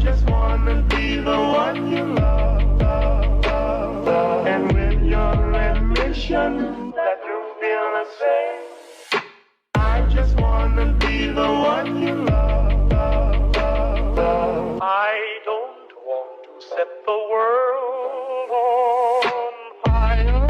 just wanna be the one you love, and with your admission that you feel the same, I just wanna be the one you love. I don't want to set the world on fire.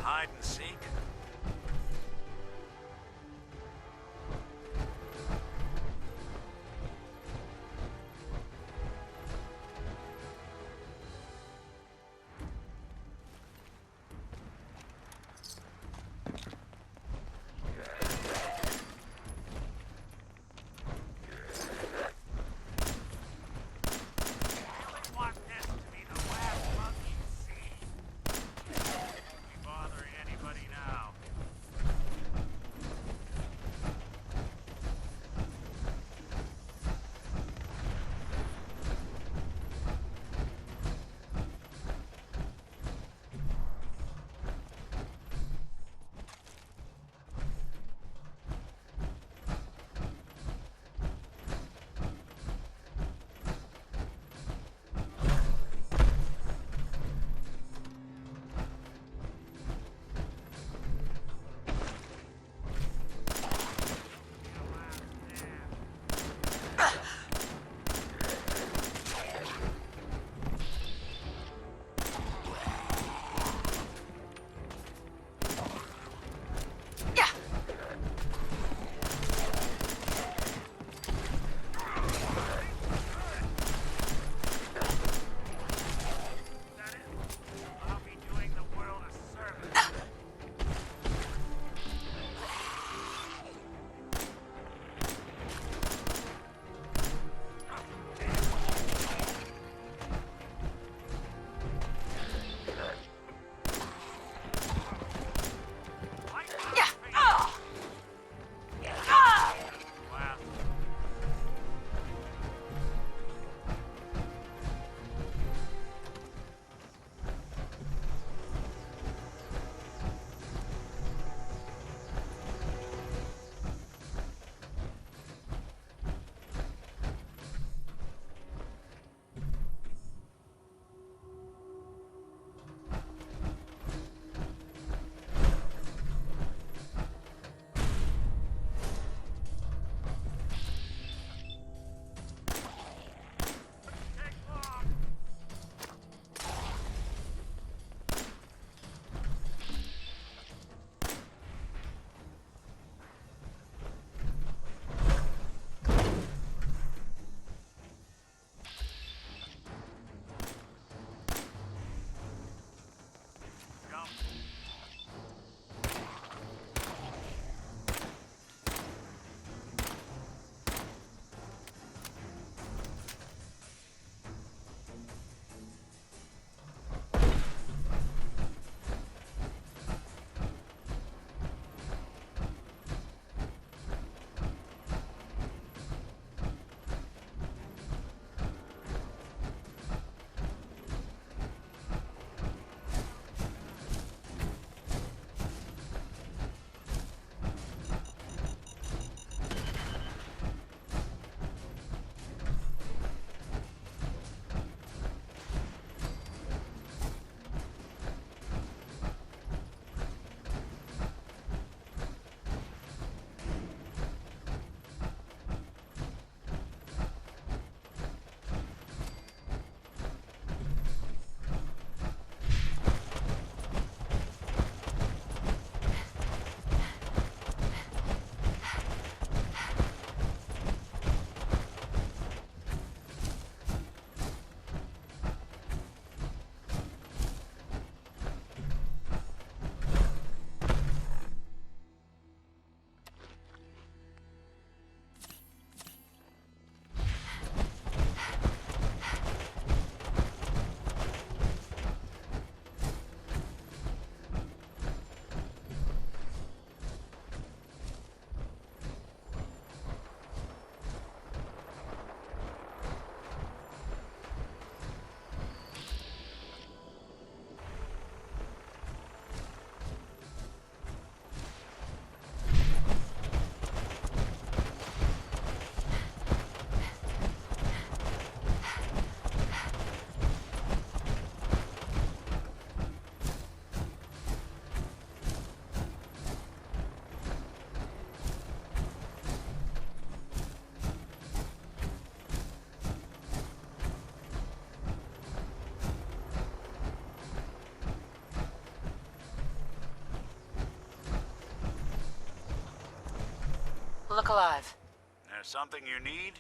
Hide and seek? Anybody now? Look alive. There's something you need?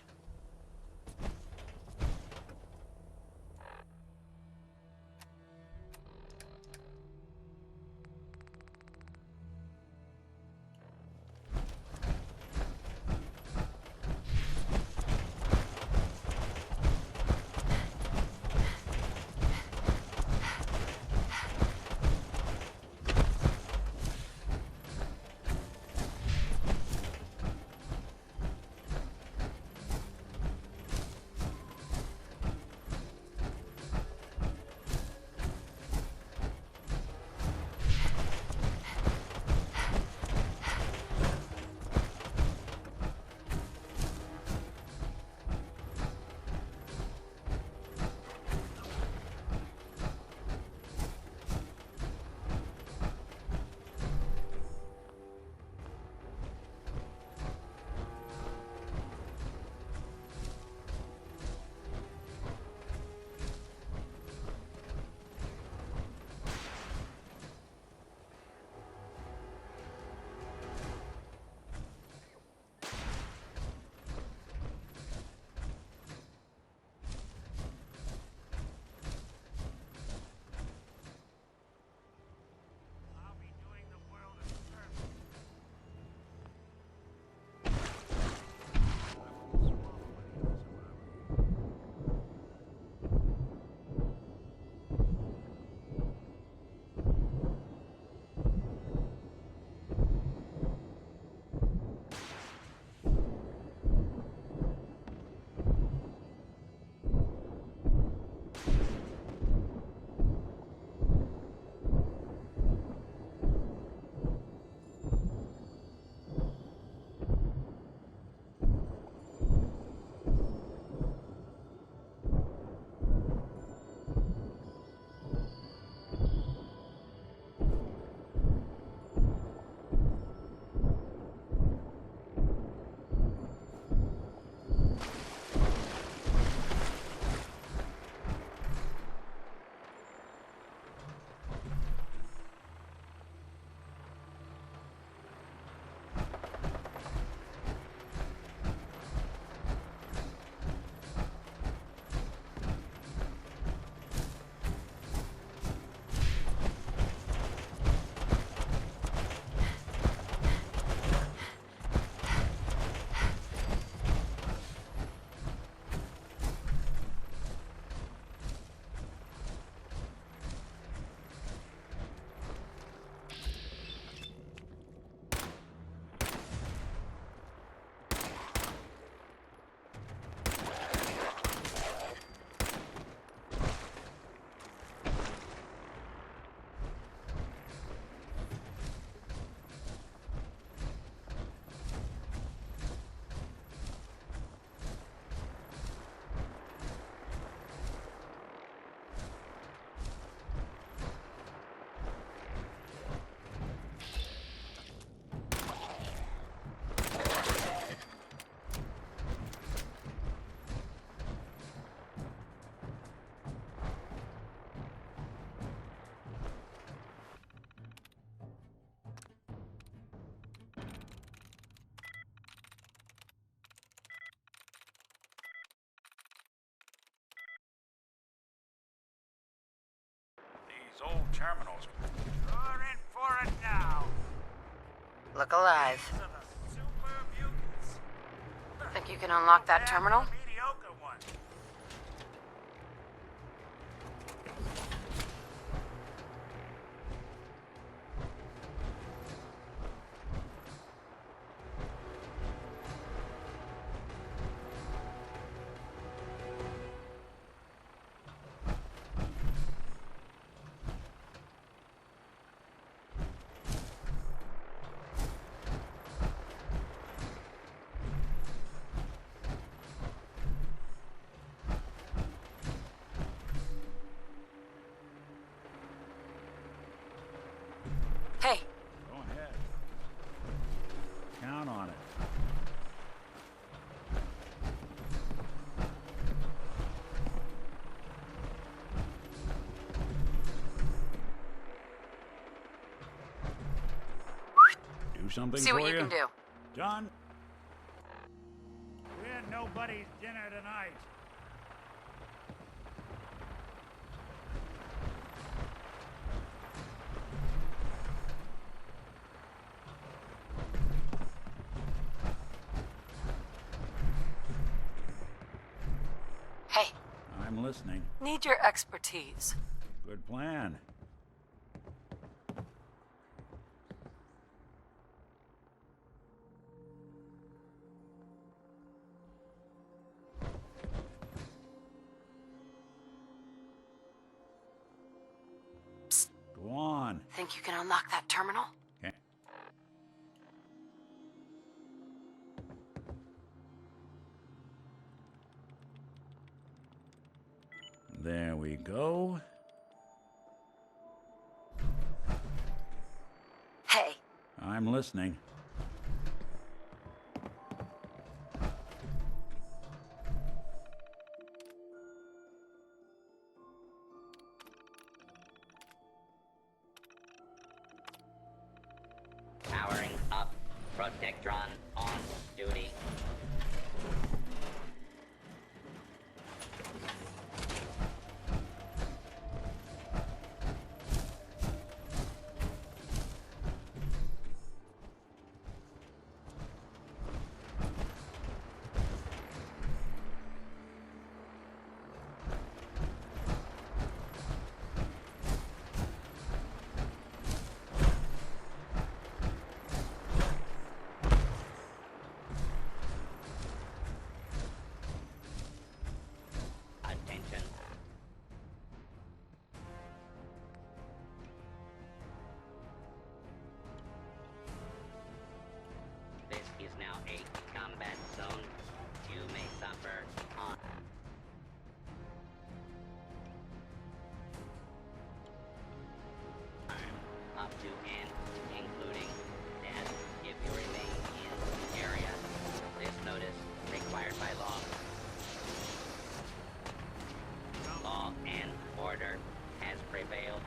These old terminals. You're in for it now. Look alive. These are the super mutants. Think you can unlock that terminal? The mediocre one. Hey, Go ahead. Count on it. Do something see for what you can do. John, and nobody's dinner tonight. Hey, I'm listening. need your expertise. Good plan. Go on. Think you can unlock that terminal? Okay. There we go. Hey, I'm listening. Powering up. Protectron on duty. Attention. This is now a combat zone. You may suffer on up to and including death if you remain in the area. This notice required by law. Law and order has prevailed.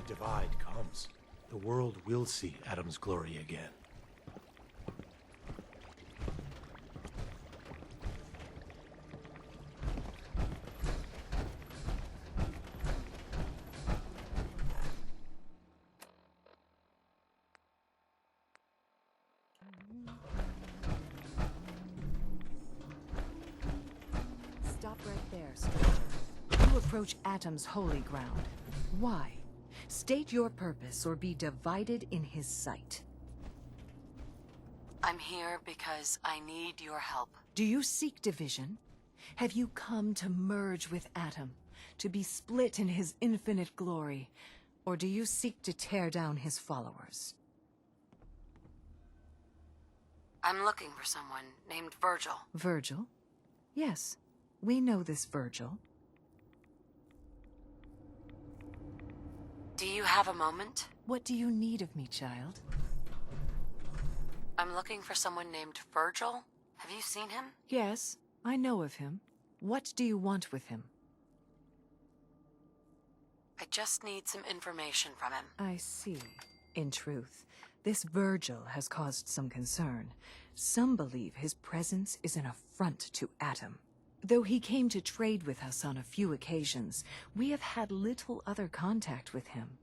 divide comes, the world will see Adam's glory again. Stop right there, stranger. You approach Atom's holy ground. Why? State your purpose or be divided in his sight. I'm here because I need your help. Do you seek division? Have you come to merge with Atom, to be split in his infinite glory? Or do you seek to tear down his followers? I'm looking for someone named Virgil. Virgil? Yes, we know this Virgil. Do you have a moment? What do you need of me, child? I'm looking for someone named Virgil. Have you seen him? Yes, I know of him. What do you want with him? I just need some information from him. I see. In truth, this Virgil has caused some concern. Some believe his presence is an affront to Atom. Though he came to trade with us on a few occasions, we have had little other contact with him.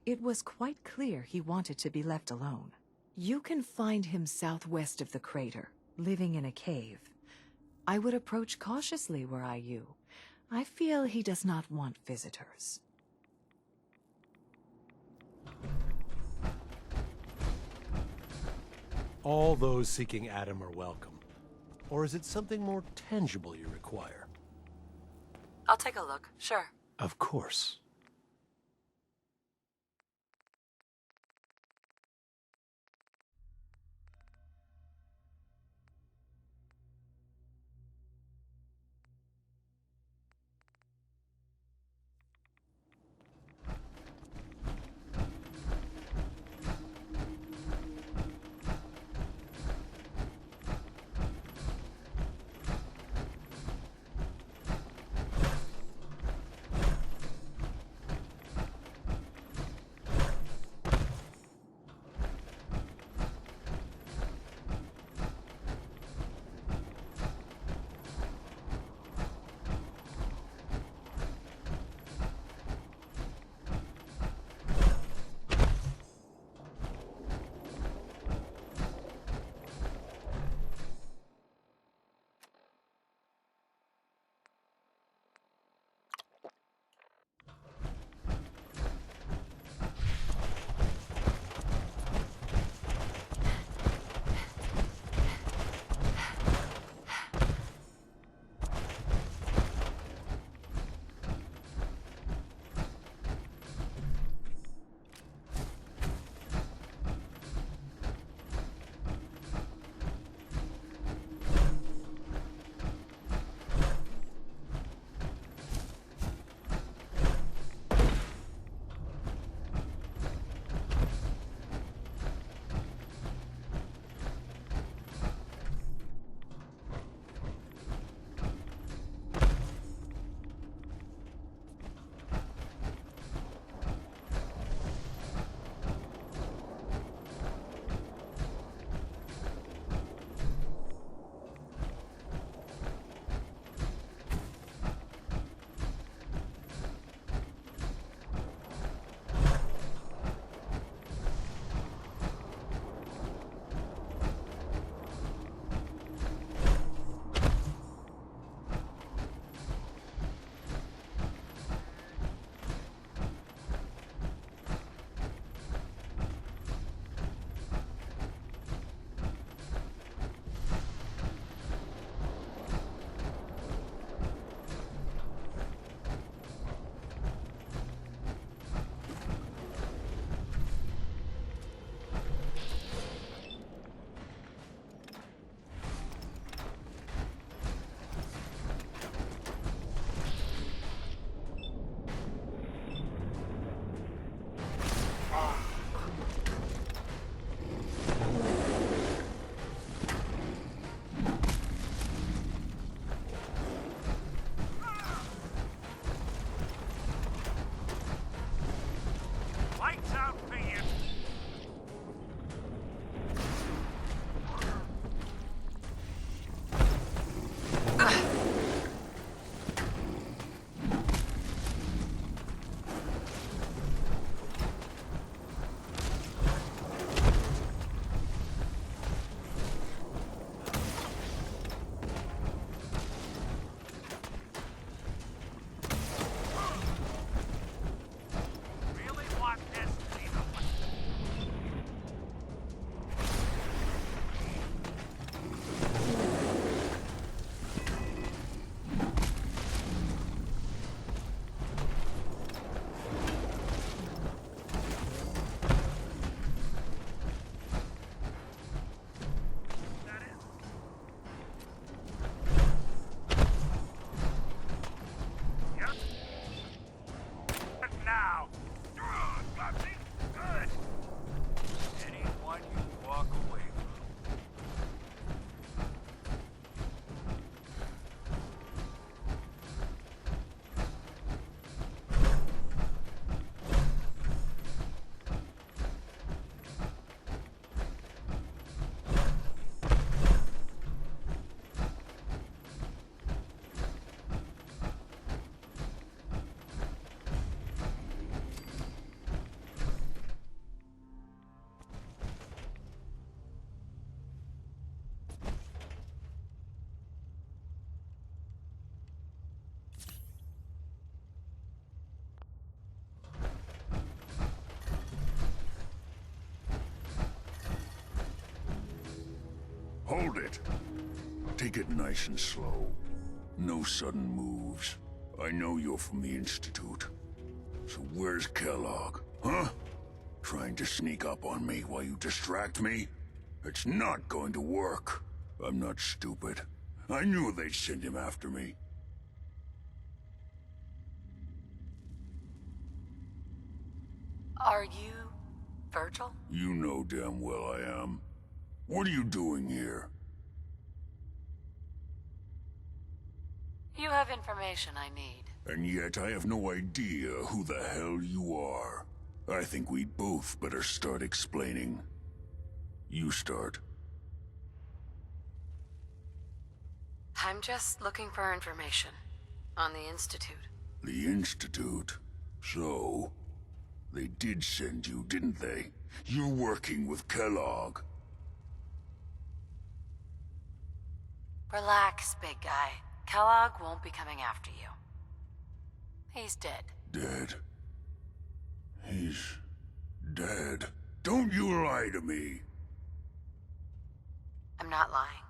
It was quite clear he wanted to be left alone. You can find him southwest of the crater, living in a cave. I would approach cautiously were I you. I feel he does not want visitors. All those seeking Adam are welcome. Or is it something more tangible you require? I'll take a look, sure. Of course. Hold it! Take it nice and slow. No sudden moves. I know you're from the Institute. So where's Kellogg, huh? Trying to sneak up on me while you distract me? It's not going to work. I'm not stupid. I knew they'd send him after me. Are you Virgil? You know damn well I am. What are you doing here? You have information I need. And yet I have no idea who the hell you are. I think we both better start explaining. You start. I'm just looking for information on the Institute. The Institute? So, they did send you, didn't they? You're working with Kellogg. Relax, big guy. Kellogg won't be coming after you. He's dead. Dead? He's dead. Don't you lie to me. I'm not lying.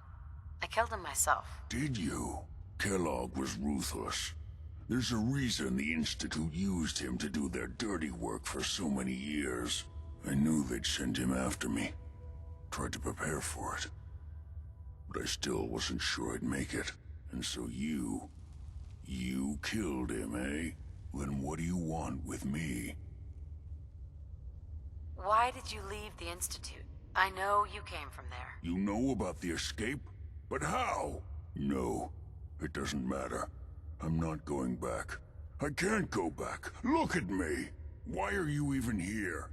I killed him myself. Did you? Kellogg was ruthless. There's a reason the Institute used him to do their dirty work for so many years. I knew they'd send him after me. Tried to prepare for it. But I still wasn't sure I'd make it. And so you killed him, eh? Then what do you want with me? Why did you leave the Institute? I know you came from there. You know about the escape? But how? No, it doesn't matter. I'm not going back. I can't go back. Look at me. Why are you even here?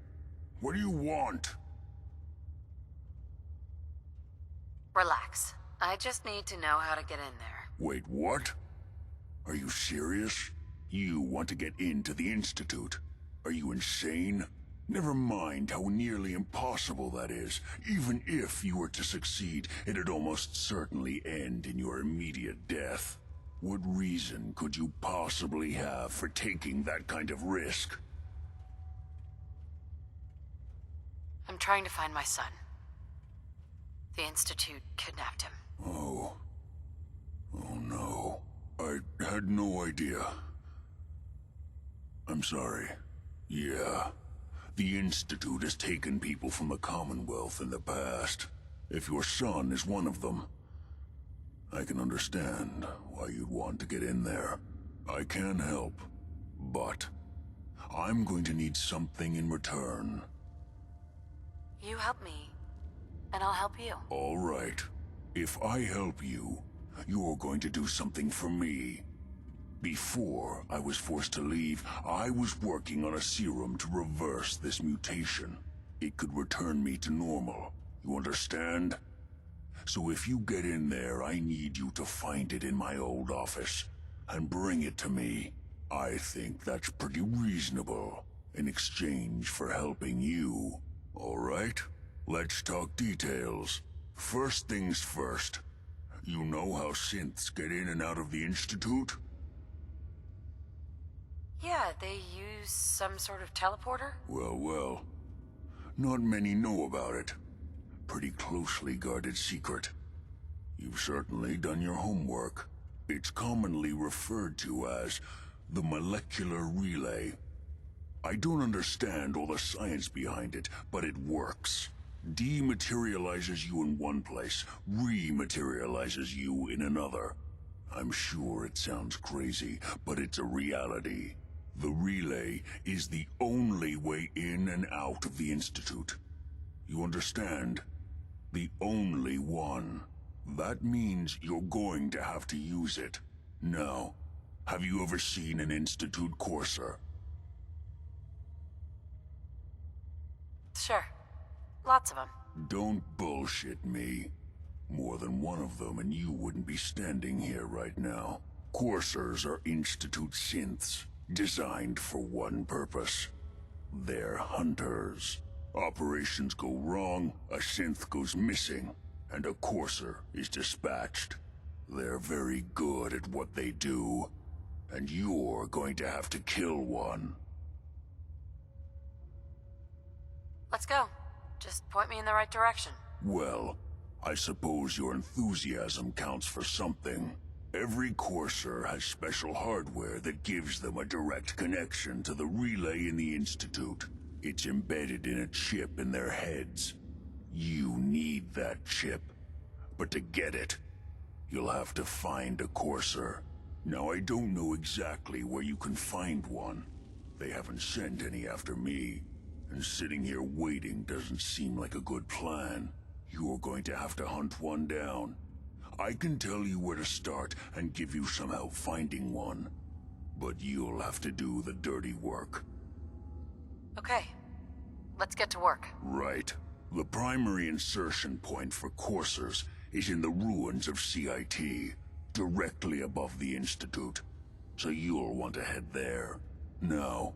What do you want? Relax. I just need to know how to get in there. Wait, what? Are you serious? You want to get into the Institute? Are you insane? Never mind how nearly impossible that is. Even if you were to succeed, it'd almost certainly end in your immediate death. What reason could you possibly have for taking that kind of risk? I'm trying to find my son. The Institute kidnapped him. Oh. Oh no. I had no idea. I'm sorry. Yeah. The Institute has taken people from the Commonwealth in the past. If your son is one of them, I can understand why you'd want to get in there. I can help, but I'm going to need something in return. You help me, and I'll help you. All right. If I help you, you're going to do something for me. Before I was forced to leave, I was working on a serum to reverse this mutation. It could return me to normal. You understand? So if you get in there, I need you to find it in my old office and bring it to me. I think that's pretty reasonable in exchange for helping you. All right? Let's talk details. First things first. You know how synths get in and out of the Institute? Yeah, they use some sort of teleporter? Well. Not many know about it. Pretty closely guarded secret. You've certainly done your homework. It's commonly referred to as the molecular relay. I don't understand all the science behind it, but it works. Dematerializes you in one place, rematerializes you in another. I'm sure it sounds crazy, but it's a reality. The relay is the only way in and out of the Institute. You understand? The only one. That means you're going to have to use it. Now, have you ever seen an Institute courser? Sure. Lots of them. Don't bullshit me. More than one of them and you wouldn't be standing here right now. Coursers are Institute synths, designed for one purpose. They're hunters. Operations go wrong, a synth goes missing, and a courser is dispatched. They're very good at what they do, and you're going to have to kill one. Let's go. Just point me in the right direction. Well, I suppose your enthusiasm counts for something. Every courser has special hardware that gives them a direct connection to the relay in the Institute. It's embedded in a chip in their heads. You need that chip. But to get it, you'll have to find a courser. Now, I don't know exactly where you can find one. They haven't sent any after me. And sitting here waiting doesn't seem like a good plan. You're going to have to hunt one down. I can tell you where to start and give you some help finding one. But you'll have to do the dirty work. Okay. Let's get to work. Right. The primary insertion point for coursers is in the ruins of CIT, directly above the Institute. So you'll want to head there. Now,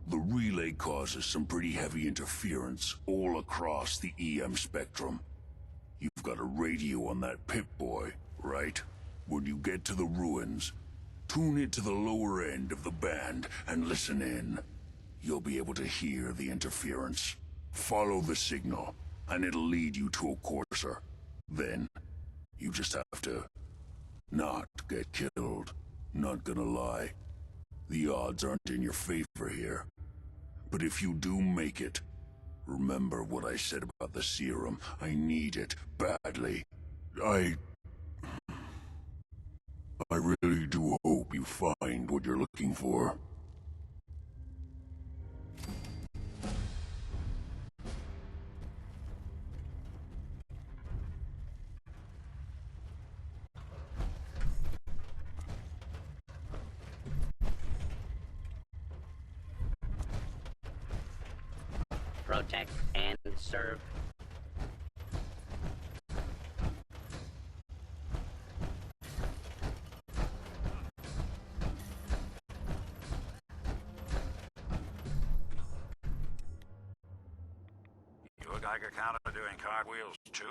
the relay causes some pretty heavy interference all across the EM spectrum. You've got a radio on that Pip-Boy, right? When you get to the ruins, tune it to the lower end of the band and listen in. You'll be able to hear the interference. Follow the signal, and it'll lead you to a courser. Then, you just have to not get killed. Not gonna lie. The odds aren't in your favor here. But if you do make it, remember what I said about the serum. I need it badly. I really do hope you find what you're looking for. Protect and serve. You a Geiger counter doing cartwheels too?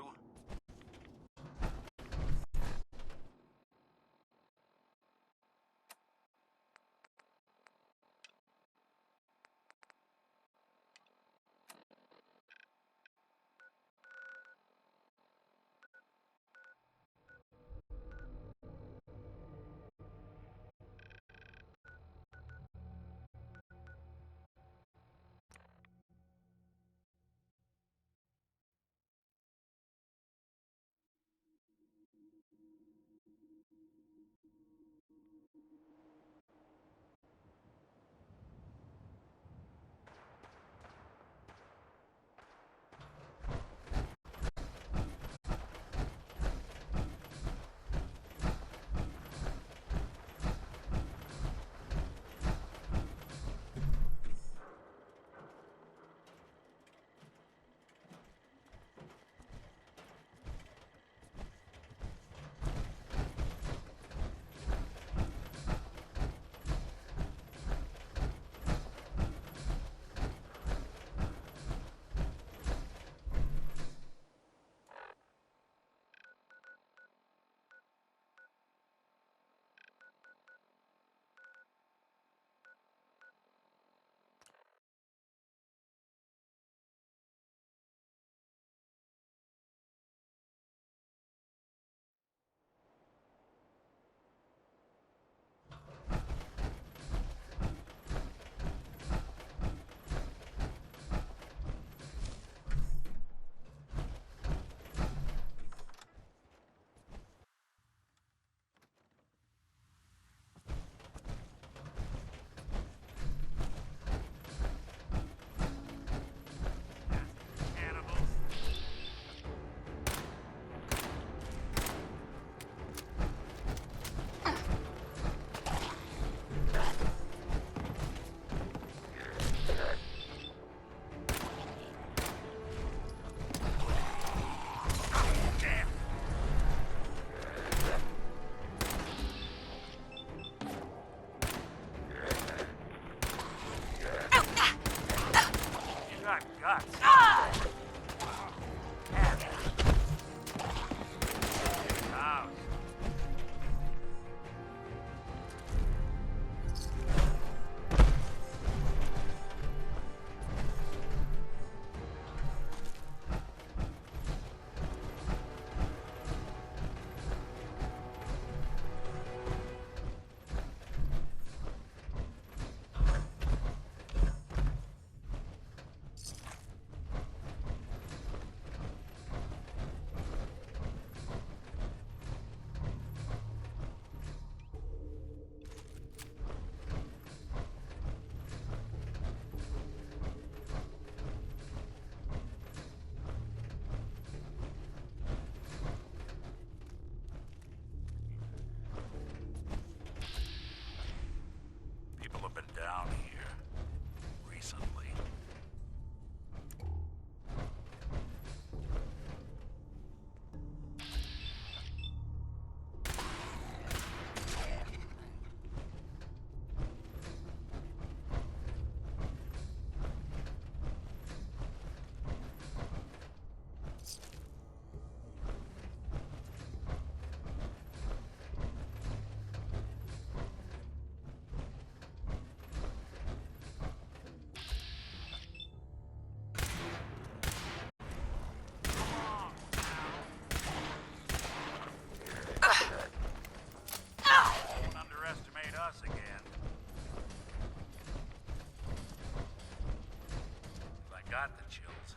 got the chills.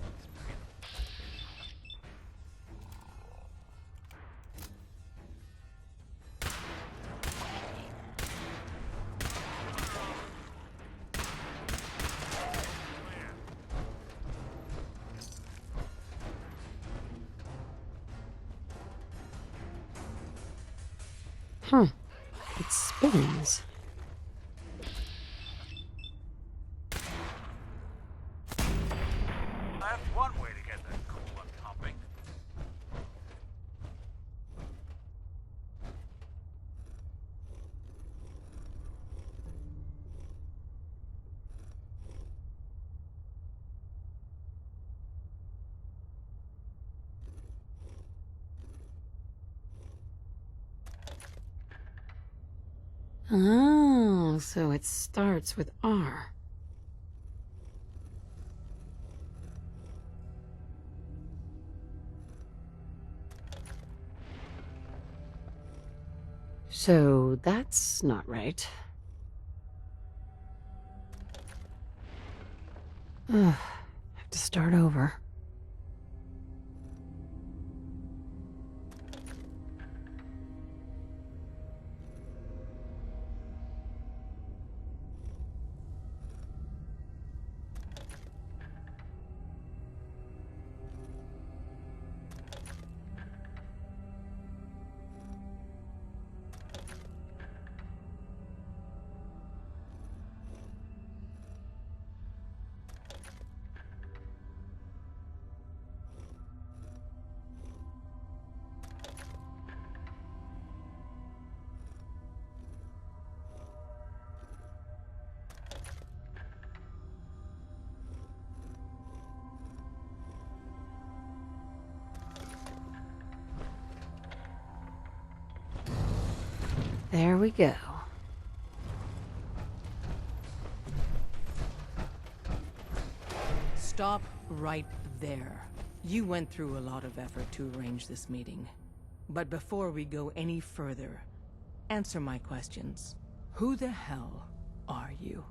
It's Huh. It spins. That's one way to get that cool blood pumping. Oh, so it starts with R. So that's not right. Ugh, have to start over. There we go. Stop right there. You went through a lot of effort to arrange this meeting. But before we go any further, answer my questions. Who the hell are you?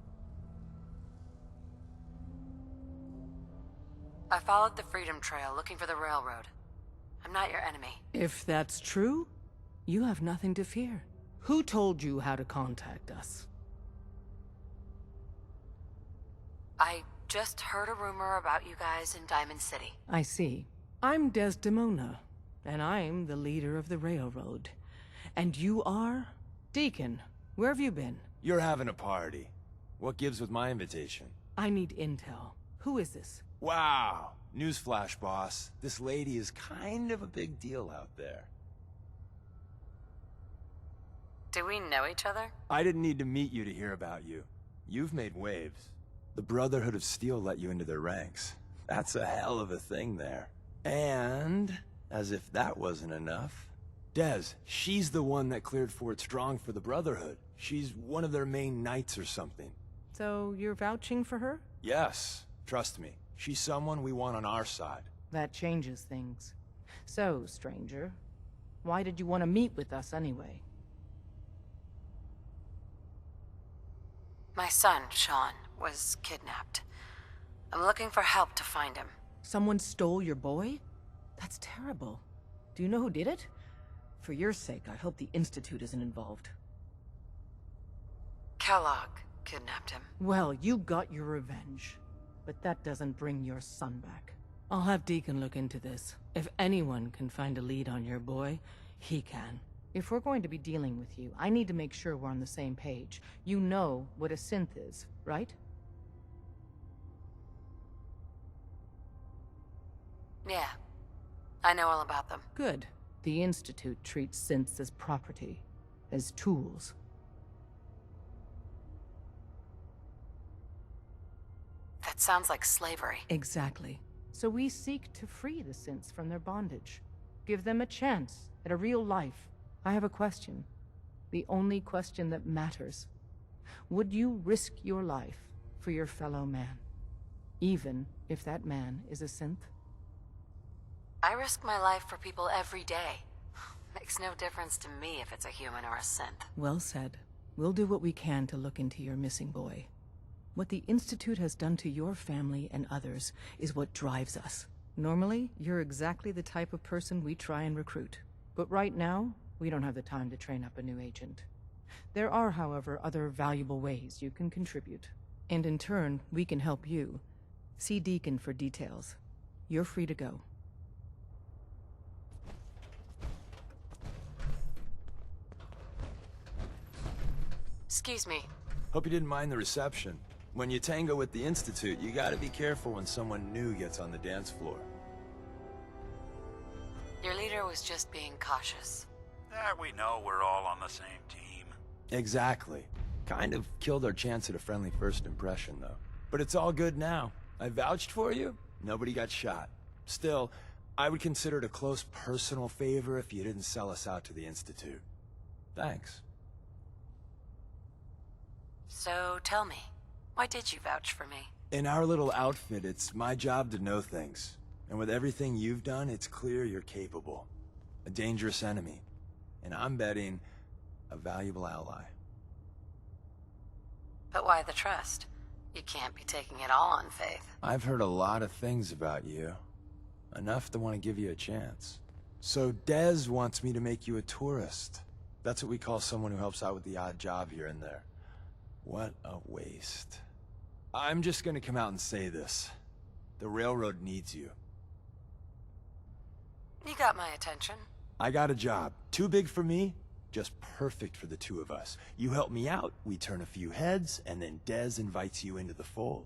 I followed the Freedom Trail looking for the railroad. I'm not your enemy. If that's true, you have nothing to fear. Who told you how to contact us? I just heard a rumor about you guys in Diamond City. I see. I'm Desdemona, and I'm the leader of the railroad. And you are? Deacon, where have you been? You're having a party. What gives with my invitation? I need intel. Who is this? Wow. Newsflash, boss. This lady is kind of a big deal out there. Do we know each other? I didn't need to meet you to hear about you. You've made waves. The Brotherhood of Steel let you into their ranks. That's a hell of a thing there. And, as if that wasn't enough, Des, she's the one that cleared Fort Strong for the Brotherhood. She's one of their main knights or something. So you're vouching for her? Yes, trust me. She's someone we want on our side. That changes things. So, stranger, why did you want to meet with us anyway? My son, Sean, was kidnapped. I'm looking for help to find him. Someone stole your boy? That's terrible. Do you know who did it? For your sake, I hope the Institute isn't involved. Kellogg kidnapped him. Well, you got your revenge. But that doesn't bring your son back. I'll have Deacon look into this. If anyone can find a lead on your boy, he can. If we're going to be dealing with you, I need to make sure we're on the same page. You know what a synth is, right? Yeah, I know all about them. Good. The Institute treats synths as property, as tools. That sounds like slavery. Exactly. So we seek to free the synths from their bondage. Give them a chance at a real life. I have a question. The only question that matters. Would you risk your life for your fellow man? Even if that man is a synth? I risk my life for people every day. Makes no difference to me if it's a human or a synth. Well said. We'll do what we can to look into your missing boy. What the Institute has done to your family and others is what drives us. Normally, you're exactly the type of person we try and recruit. But right now, we don't have the time to train up a new agent. There are, however, other valuable ways you can contribute. And in turn, we can help you. See Deacon for details. You're free to go. Excuse me. Hope you didn't mind the reception. When you tango with the Institute, you gotta be careful when someone new gets on the dance floor. Your leader was just being cautious. That we know we're all on the same team. Exactly. Kind of killed our chance at a friendly first impression, though. But it's all good now. I vouched for you. Nobody got shot. Still, I would consider it a close personal favor if you didn't sell us out to the Institute. Thanks. So tell me, why did you vouch for me? In our little outfit, it's my job to know things. And with everything you've done, it's clear you're capable. A dangerous enemy. And I'm betting a valuable ally. But why the trust? You can't be taking it all on faith. I've heard a lot of things about you. Enough to want to give you a chance. So Dez wants me to make you a tourist. That's what we call someone who helps out with the odd job here and there. What a waste. I'm just gonna come out and say this. The railroad needs you. You got my attention. I got a job. Too big for me, just perfect for the two of us. You help me out, we turn a few heads, and then Dez invites you into the fold.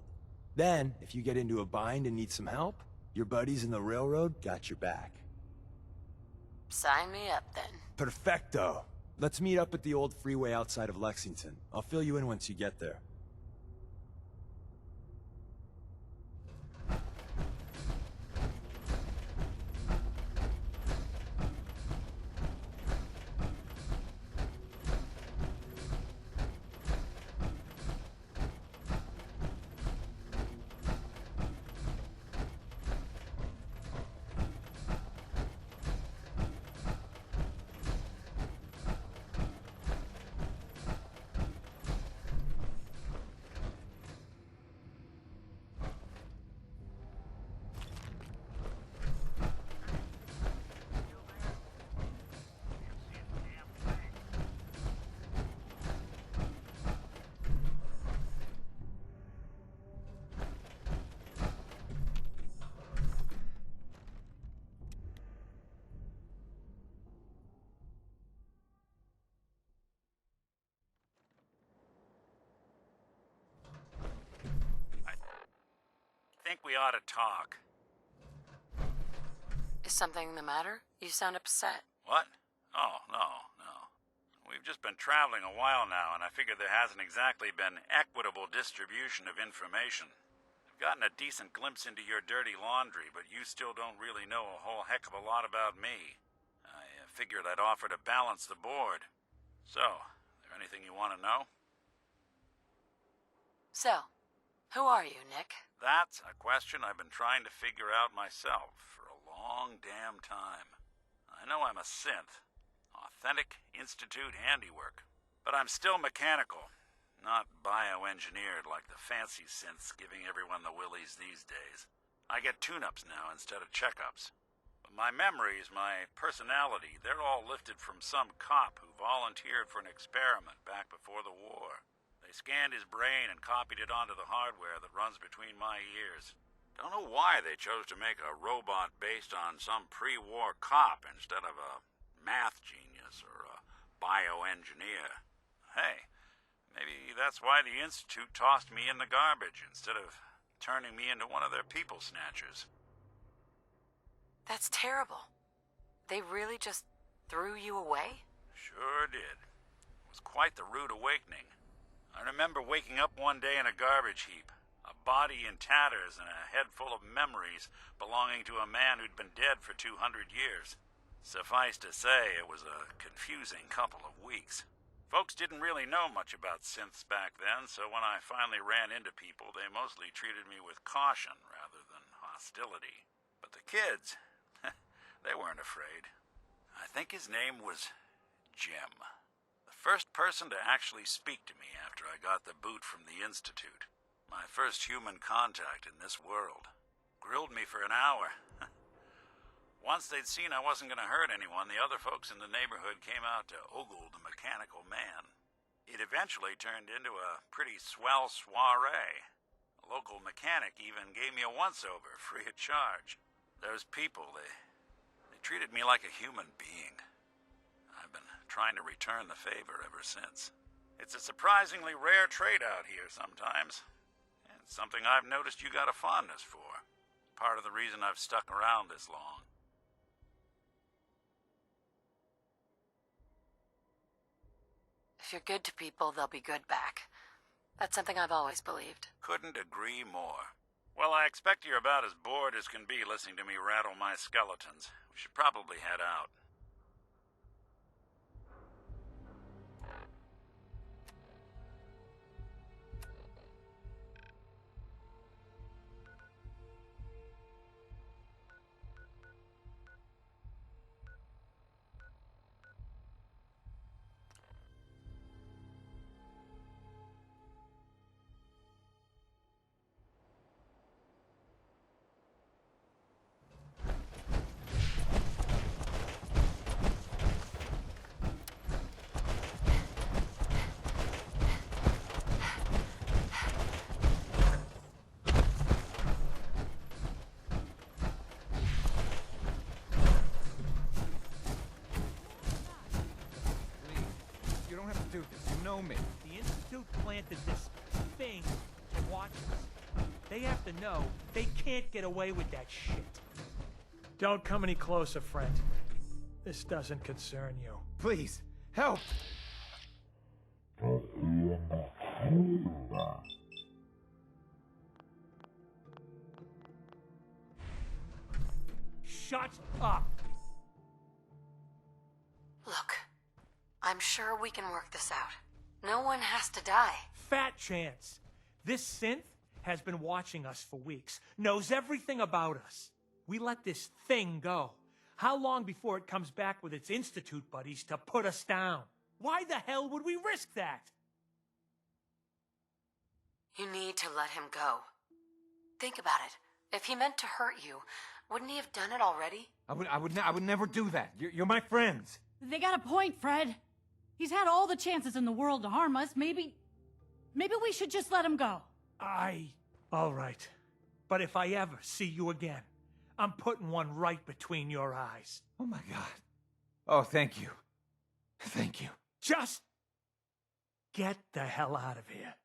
Then, if you get into a bind and need some help, your buddies in the railroad got your back. Sign me up, then. Perfecto. Let's meet up at the old freeway outside of Lexington. I'll fill you in once you get there. I think we ought to talk. Is something the matter? You sound upset. What? Oh, no. We've just been traveling a while now, and I figure there hasn't exactly been equitable distribution of information. I've gotten a decent glimpse into your dirty laundry, but you still don't really know a whole heck of a lot about me. I figured I'd offer to balance the board. So, is there anything you want to know? So, who are you, Nick? That's a question I've been trying to figure out myself for a long damn time. I know I'm a synth. Authentic Institute handiwork. But I'm still mechanical. Not bioengineered like the fancy synths giving everyone the willies these days. I get tune-ups now instead of checkups. But my memories, my personality, they're all lifted from some cop who volunteered for an experiment back before the war. They scanned his brain and copied it onto the hardware that runs between my ears. Don't know why they chose to make a robot based on some pre-war cop instead of a math genius or a bioengineer. Hey, maybe that's why the Institute tossed me in the garbage instead of turning me into one of their people snatchers. That's terrible. They really just threw you away? Sure did. It was quite the rude awakening. I remember waking up one day in a garbage heap, a body in tatters and a head full of memories belonging to a man who'd been dead for 200 years. Suffice to say, it was a confusing couple of weeks. Folks didn't really know much about synths back then, so when I finally ran into people, they mostly treated me with caution rather than hostility. But the kids, they weren't afraid. I think his name was Jim. The first person to actually speak to me after I got the boot from the Institute. My first human contact in this world. Grilled me for an hour. Once they'd seen I wasn't going to hurt anyone, the other folks in the neighborhood came out to ogle the mechanical man. It eventually turned into a pretty swell soiree. A local mechanic even gave me a once-over, free of charge. Those people, they treated me like a human being. I've been trying to return the favor ever since. It's a surprisingly rare trait out here sometimes. And something I've noticed you got a fondness for. Part of the reason I've stuck around this long. If you're good to people, they'll be good back. That's something I've always believed. Couldn't agree more. Well, I expect you're about as bored as can be listening to me rattle my skeletons. We should probably head out. You don't have to do this. You know me. The Institute planted this thing to watch us. They have to know they can't get away with that shit. Don't come any closer, friend. This doesn't concern you. Please, help! Shut up! Look, I'm sure we can work this out. No one has to die. Fat chance. This synth has been watching us for weeks, knows everything about us. We let this thing go. How long before it comes back with its Institute buddies to put us down? Why the hell would we risk that? You need to let him go. Think about it. If he meant to hurt you, wouldn't he have done it already? I would never do that. You're my friends. They got a point, Fred. He's had all the chances in the world to harm us. Maybe we should just let him go. All right. But if I ever see you again, I'm putting one right between your eyes. Oh my God. Oh, thank you. Thank you. Just get the hell out of here.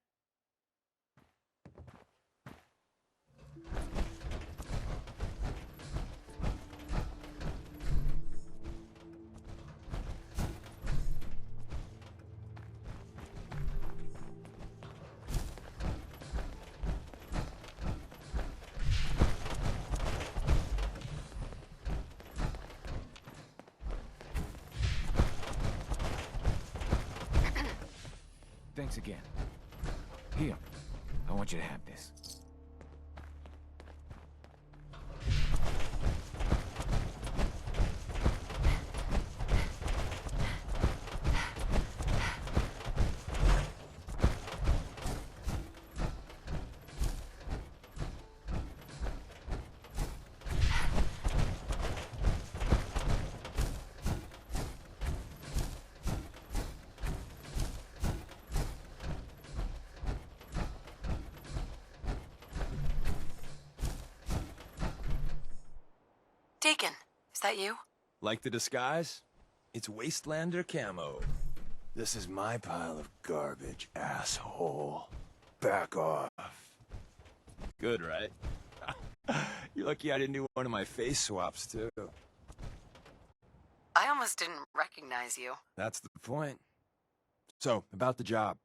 Thanks again. Here, I want you to have this. Deacon, is that you? Like the disguise? It's Wastelander camo. This is my pile of garbage, asshole. Back off. Good, right? You're lucky I didn't do one of my face swaps, too. I almost didn't recognize you. That's the point. So, about the job.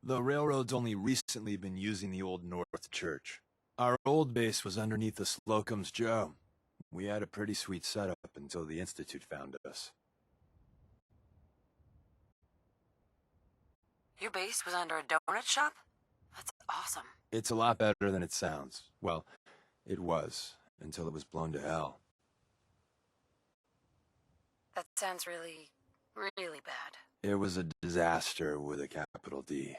The railroad's only recently been using the old North Church. Our old base was underneath the Slocum's Joe. We had a pretty sweet setup until the Institute found us. Your base was under a donut shop? That's awesome. It's a lot better than it sounds. Well, it was, until it was blown to hell. That sounds really, really bad. It was a disaster with a capital D.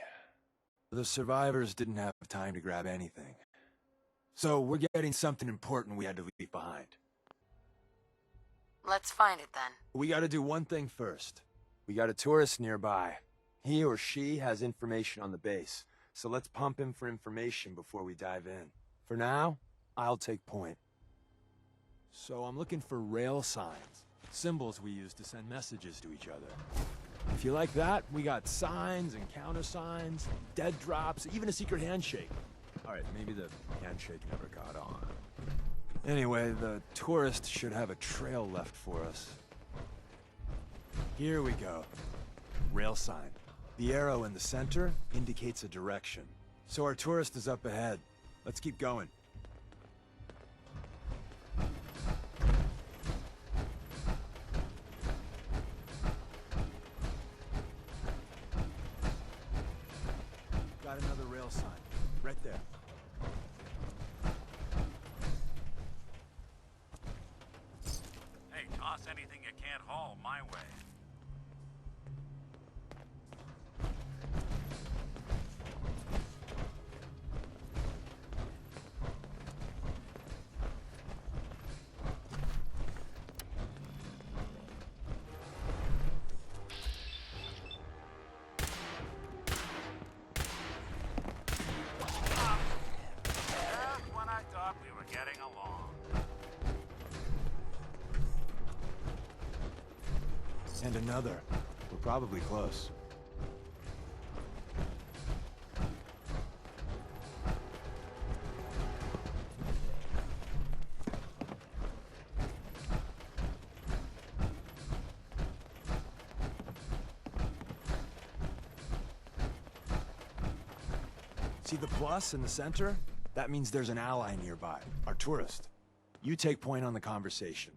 The survivors didn't have time to grab anything. So we're getting something important we had to leave behind. Let's find it then. We gotta do one thing first. We got a tourist nearby. He or she has information on the base, so let's pump him for information before we dive in. For now, I'll take point. So I'm looking for rail signs, symbols we use to send messages to each other. If you like that, we got signs and countersigns, dead drops, even a secret handshake. Alright, maybe the handshake never got on. Anyway, the tourist should have a trail left for us. Here we go. Rail sign. The arrow in the center indicates a direction. So our tourist is up ahead. Let's keep going. Got another rail sign. Right there. Hey, toss anything you can't haul my way. Just when I thought we were getting along. And another. We're probably close. See the plus in the center? That means there's an ally nearby, our tourist. You take point on the conversation.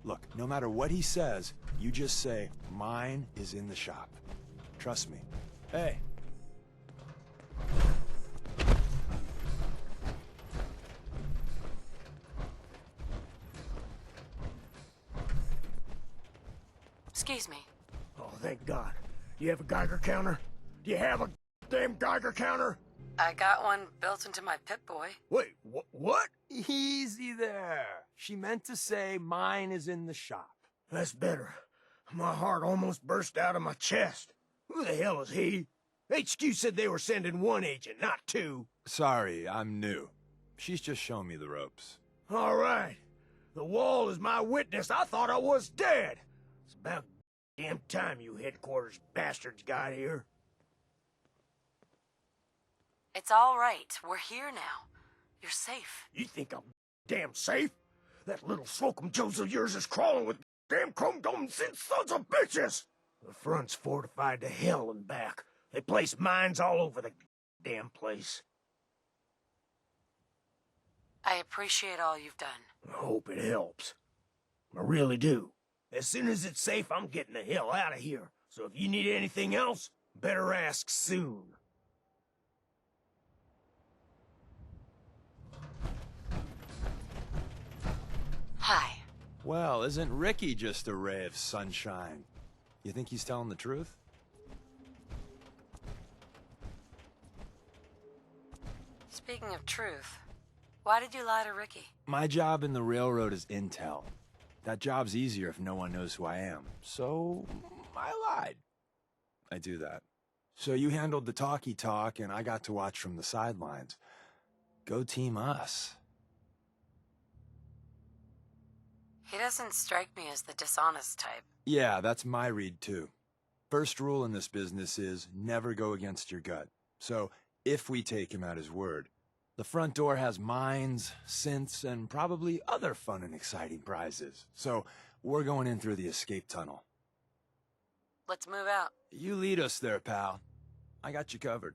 Look, no matter what he says, you just say, mine is in the shop. Trust me. Hey. Excuse me. Oh, thank God. You have a Geiger counter? Do you have a damn Geiger counter? I got one built into my Pip-Boy. Wait, what? Easy there. She meant to say, mine is in the shop. That's better. My heart almost burst out of my chest. Who the hell is he? HQ said they were sending one agent, not two. Sorry, I'm new. She's just showing me the ropes. All right. The wall is my witness. I thought I was dead. It's about damn time you headquarters bastards got here. It's all right. We're here now. You're safe. You think I'm damn safe? That little Slocum Joes of yours is crawling with damn chrome-domed sons of bitches! The front's fortified to hell and back. They place mines all over the damn place. I appreciate all you've done. I hope it helps. I really do. As soon as it's safe, I'm getting the hell out of here. So if you need anything else, better ask soon. Hi. Well, isn't Ricky just a ray of sunshine? You think he's telling the truth? Speaking of truth, why did you lie to Ricky? My job in the railroad is intel. That job's easier if no one knows who I am. So, I lied. I do that. So you handled the talky talk, and I got to watch from the sidelines. Go team us. He doesn't strike me as the dishonest type. Yeah, that's my read too. First rule in this business is never go against your gut. So, if we take him at his word, the front door has mines, synths, and probably other fun and exciting prizes. So, we're going in through the escape tunnel. Let's move out. You lead us there, pal. I got you covered.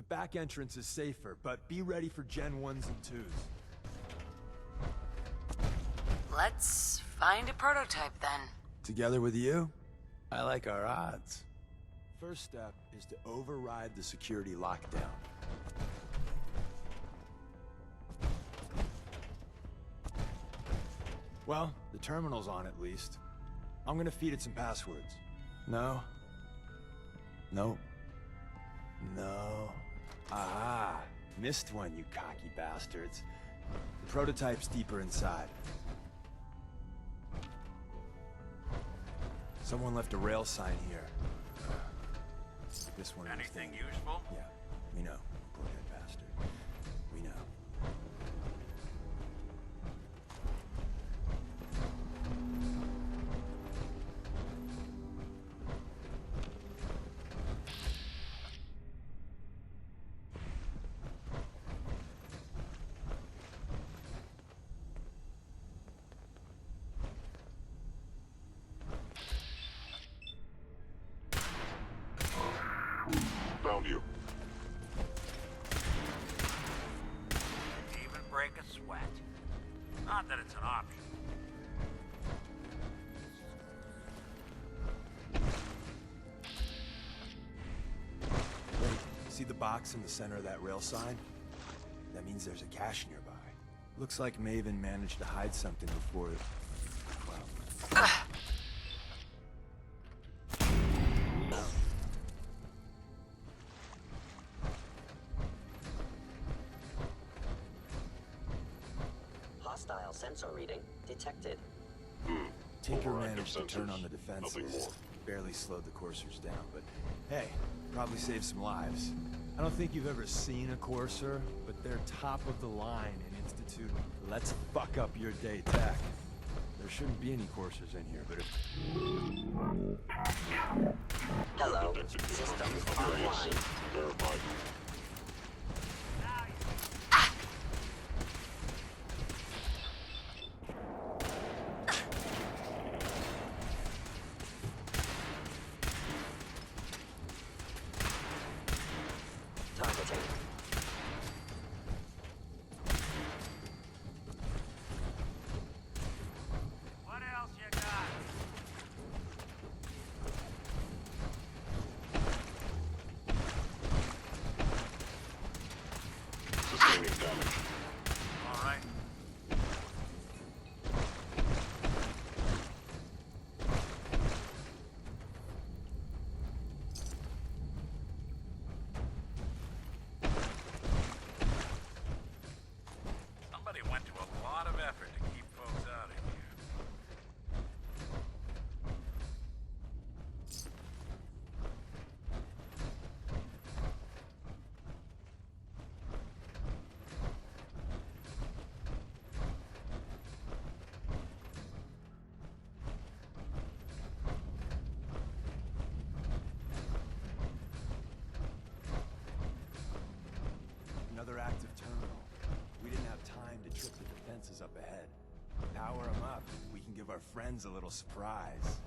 back entrance is safer, but be ready for Gen 1s and 2s. Let's find a prototype then. Together with you, I like our odds. First step is to override the security lockdown. Well, the terminal's on at least. I'm gonna feed it some passwords. No. Nope. No. Ah, missed one, you cocky bastards. The prototype's deeper inside. Someone left a rail sign here. This one. Anything useful? Yeah, we know. Poor dead bastard. We know. Found you. Even break a sweat. Not that it's an option. Wait, see the box in the center of that rail sign? That means there's a cache nearby. Looks like Maven managed to hide something before... well... Hostile sensor reading detected. Tinker Overactive managed to turn sensors. on the defenses. Nothing more. Barely slowed the coursers down, but hey, probably saved some lives. I don't think you've ever seen a courser, but they're top of the line in Institute. Let's fuck up your day tech. There shouldn't be any coursers in here, but if... Hello, systems online. Verified. Targeting. What else you got? Sustaining damage. All right. Somebody went to a lot of effort to keep folks out of here. Another active terminal. We didn't have time to trip the defenses up ahead. Power them up. We can give our friends a little surprise.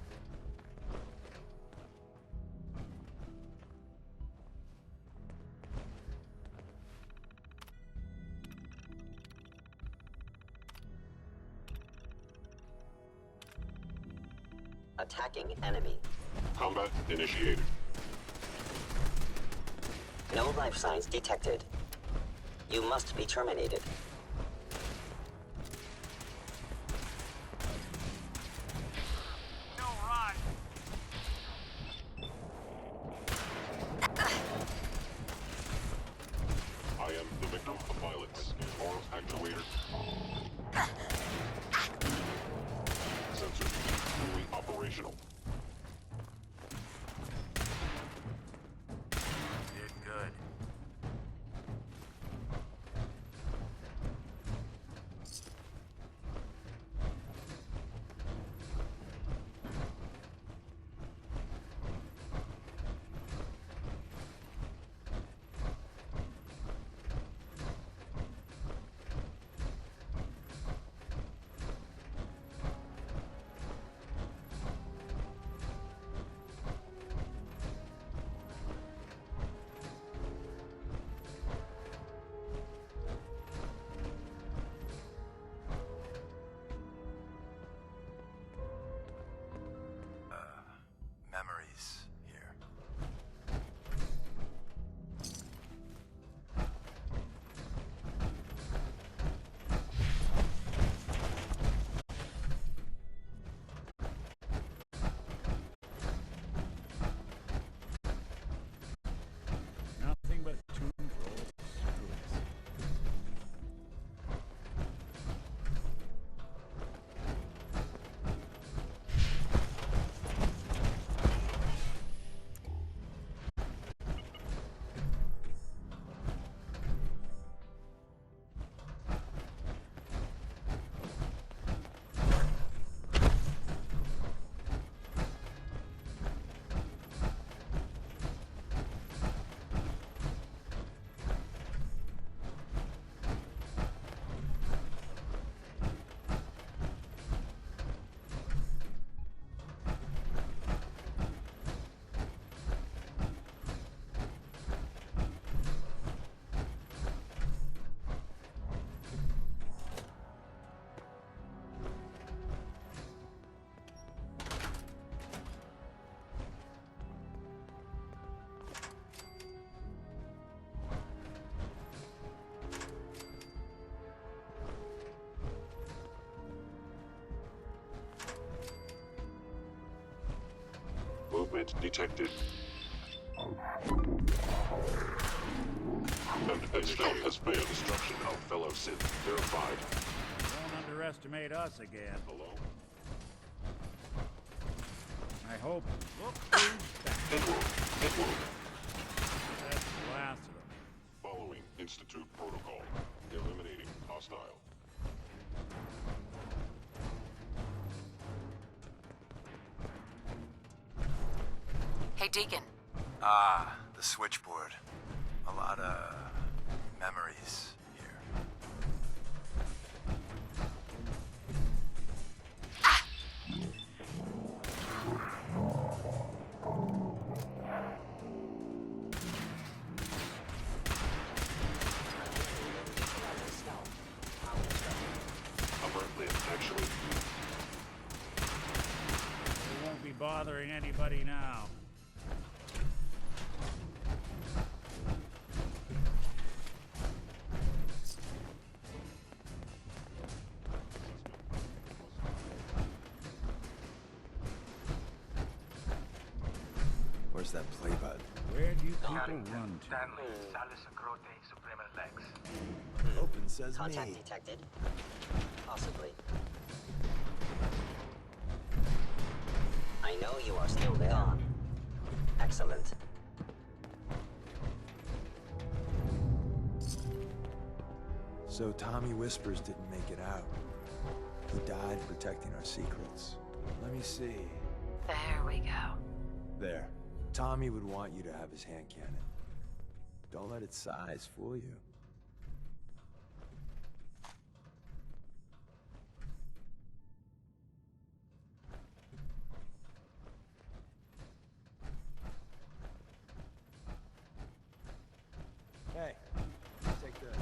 Attacking enemy. Combat initiated. No life signs detected. You must be terminated. No run. I am the victim of violence. Arms actuator. Sensor fully operational. Did good. movement detected. A stealth has failed destruction of fellow Sith. Verified. Don't underestimate us again. Hello? I hope. Look who's back. Edward. That's the last of them. Following Institute protocol. Eliminating hostile. Hey, Deacon. Ah, the switchboard. A lot of memories here. Upper lip, actually. We won't be bothering anybody now. Where's that play button? Where do you people run to? Open says Contact me. detected. Possibly. I know you are still there. Gone. Excellent. So Tommy Whispers didn't make it out. He died protecting our secrets. Let me see. There we go. There. Tommy would want you to have his hand cannon. Don't let its size fool you. Hey, take this.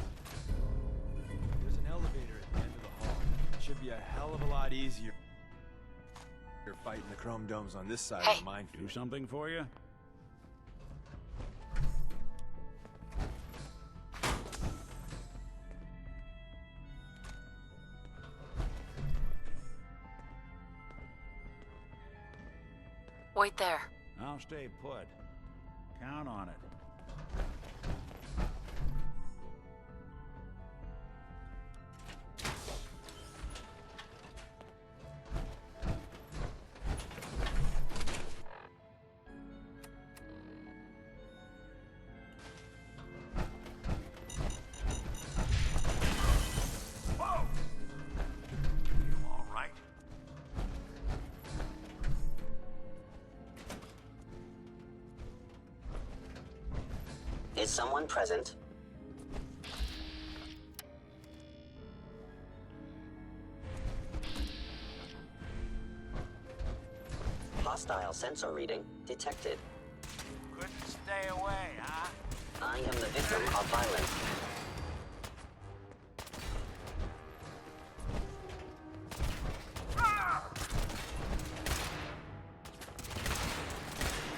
There's an elevator at the end of the hall. Should be a hell of a lot easier. You're fighting the chrome domes on this side of the minefield. Do something for you? Wait there. I'll stay put. Count on it. Is someone present? Hostile sensor reading detected. Couldn't stay away, huh? I am the victim of violence.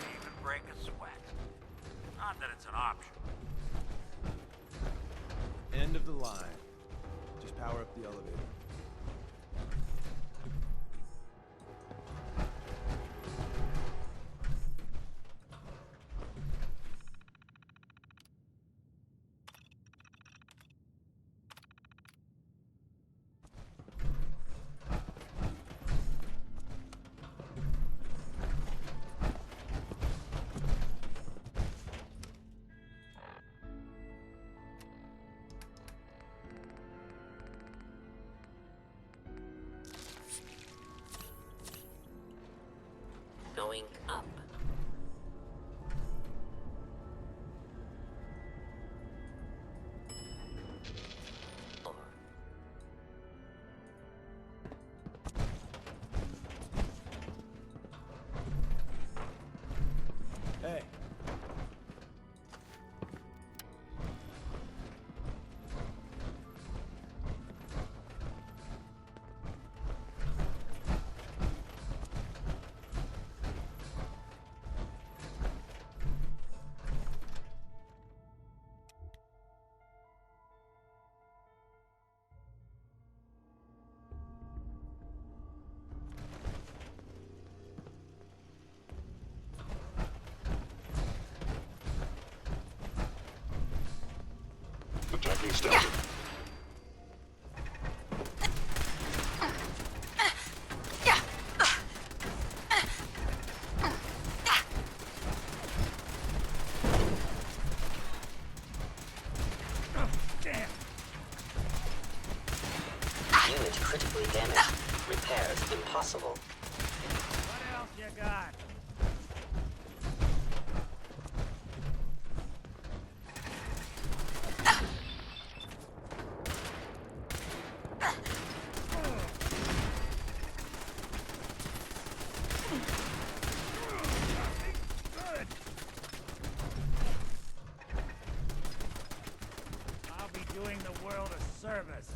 Even break a sweat. Not that it's an option. End of the line. Just power up the elevator. Going up. Hey. seriously damaged. Repairs impossible. What else you got? I'll be doing the world a service.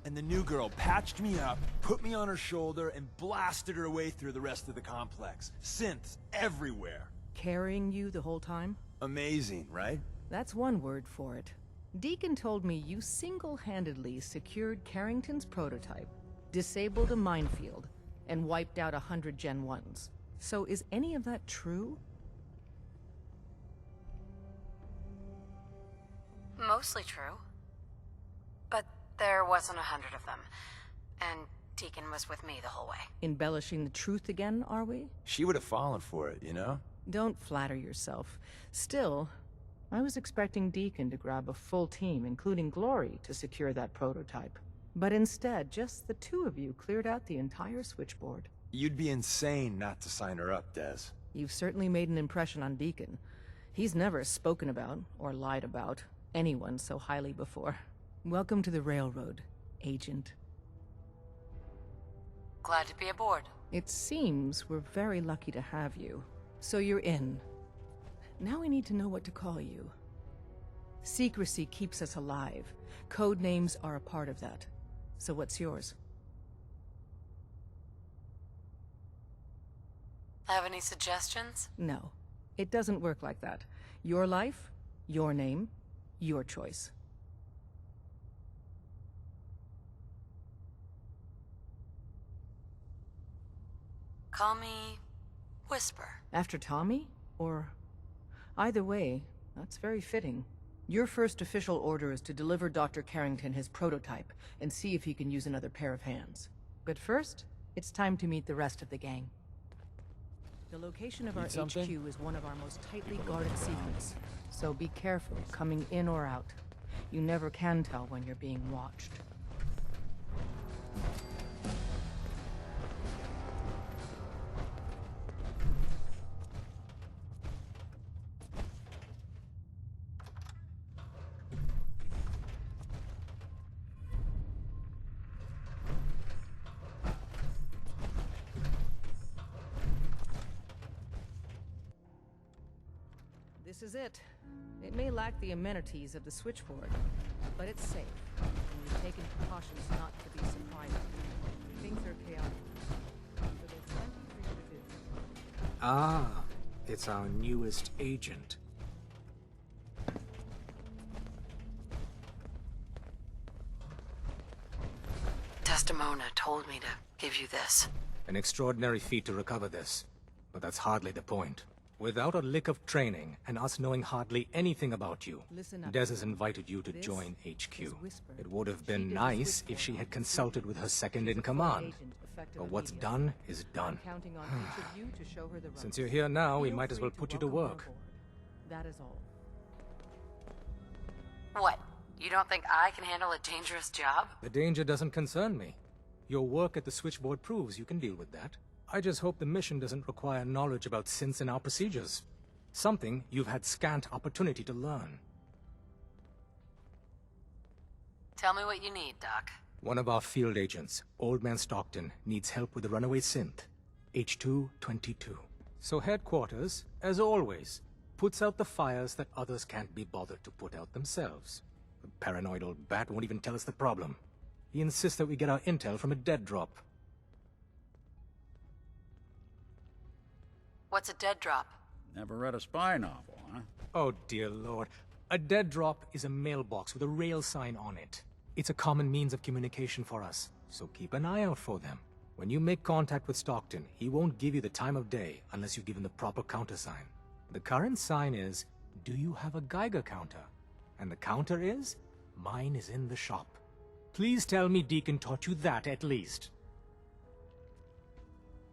And the new girl patched me up, put me on her shoulder, and blasted her way through the rest of the complex. Synths everywhere. Carrying you the whole time? Amazing, right? That's one word for it. Deacon told me you single-handedly secured Carrington's prototype, disabled a minefield, and wiped out 100 Gen 1s. So is any of that true? Mostly true. But there wasn't 100 of them. And Deacon was with me the whole way. Embellishing the truth again, are we? She would have fallen for it, you know? Don't flatter yourself. Still, I was expecting Deacon to grab a full team, including Glory, to secure that prototype. But instead, just the two of you cleared out the entire switchboard. You'd be insane not to sign her up, Des. You've certainly made an impression on Deacon. He's never spoken about, or lied about, anyone so highly before. Welcome to the Railroad, Agent. Glad to be aboard. It seems we're very lucky to have you. So you're in. Now we need to know what to call you. Secrecy keeps us alive. Code names are a part of that. So what's yours? Have any suggestions? No. It doesn't work like that. Your life, your name, your choice. Call me Whisper. After Tommy? Or... Either way, that's very fitting. Your first official order is to deliver Dr. Carrington his prototype and see if he can use another pair of hands. But first, it's time to meet the rest of the gang. The location of our HQ is one of our most tightly guarded secrets, so be careful coming in or out. You never can tell when you're being watched. This is it. It may lack the amenities of the switchboard, but it's safe, and we've taken precautions not to be surprised. Things are chaotic, so there's plenty for you to do. Ah, it's our newest agent. Desdemona told me to give you this. An extraordinary feat to recover this, but that's hardly the point. Without a lick of training, and us knowing hardly anything about you, Listen up. Des has invited you to This join HQ. is Whisper. It would have She been did nice this if she had Whisper. consulted with her second in She's a command. agent affected But what's immediately. done is done. I'm counting on each of you to show her the ropes. Since you're here now, we Feel might as free well put you to welcome her work. aboard. That is all. What? You don't think I can handle a dangerous job? The danger doesn't concern me. Your work at the switchboard proves you can deal with that. I just hope the mission doesn't require knowledge about synths and our procedures. Something you've had scant opportunity to learn. Tell me what you need, Doc. One of our field agents, Old Man Stockton, needs help with the runaway synth, H222. So headquarters, as always, puts out the fires that others can't be bothered to put out themselves. The paranoid old bat won't even tell us the problem. He insists that we get our intel from a dead drop. What's a dead drop? Never read a spy novel, huh? Oh, dear Lord. A dead drop is a mailbox with a rail sign on it. It's a common means of communication for us, so keep an eye out for them. When you make contact with Stockton, he won't give you the time of day unless you give him the proper countersign. The current sign is, do you have a Geiger counter? And the counter is, mine is in the shop. Please tell me Deacon taught you that at least.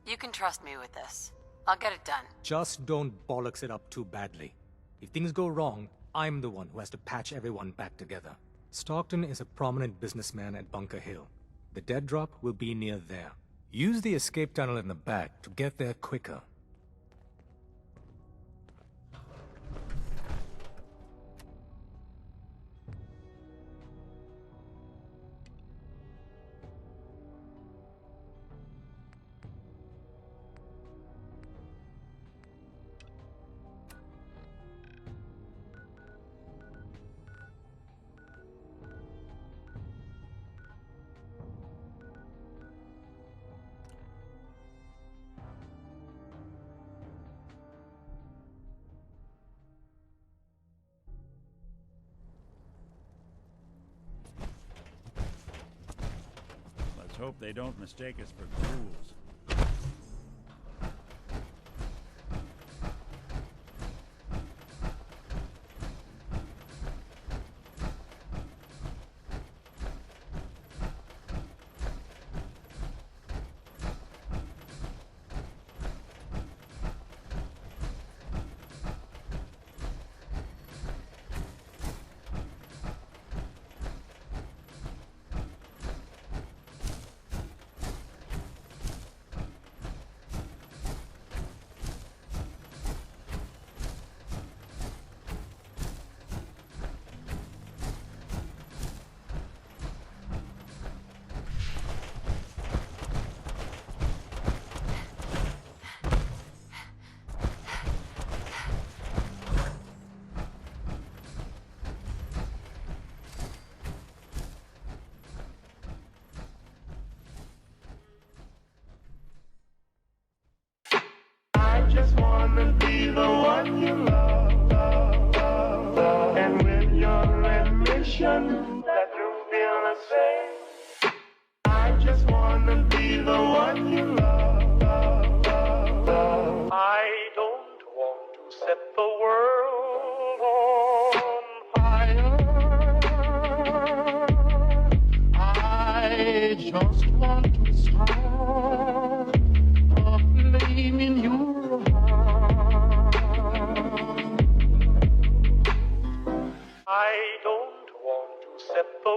You can trust me with this. I'll get it done. Just don't bollocks it up too badly. If things go wrong, I'm the one who has to patch everyone back together. Stockton is a prominent businessman at Bunker Hill. The dead drop will be near there. Use the escape tunnel in the back to get there quicker. Let's hope they don't mistake us for ghouls. I just wanna be the one you love. And with your admission that you feel the same, I just wanna be the one you love. I don't want to set the world on fire. I just want to start a flame in your heart. I don't want to set the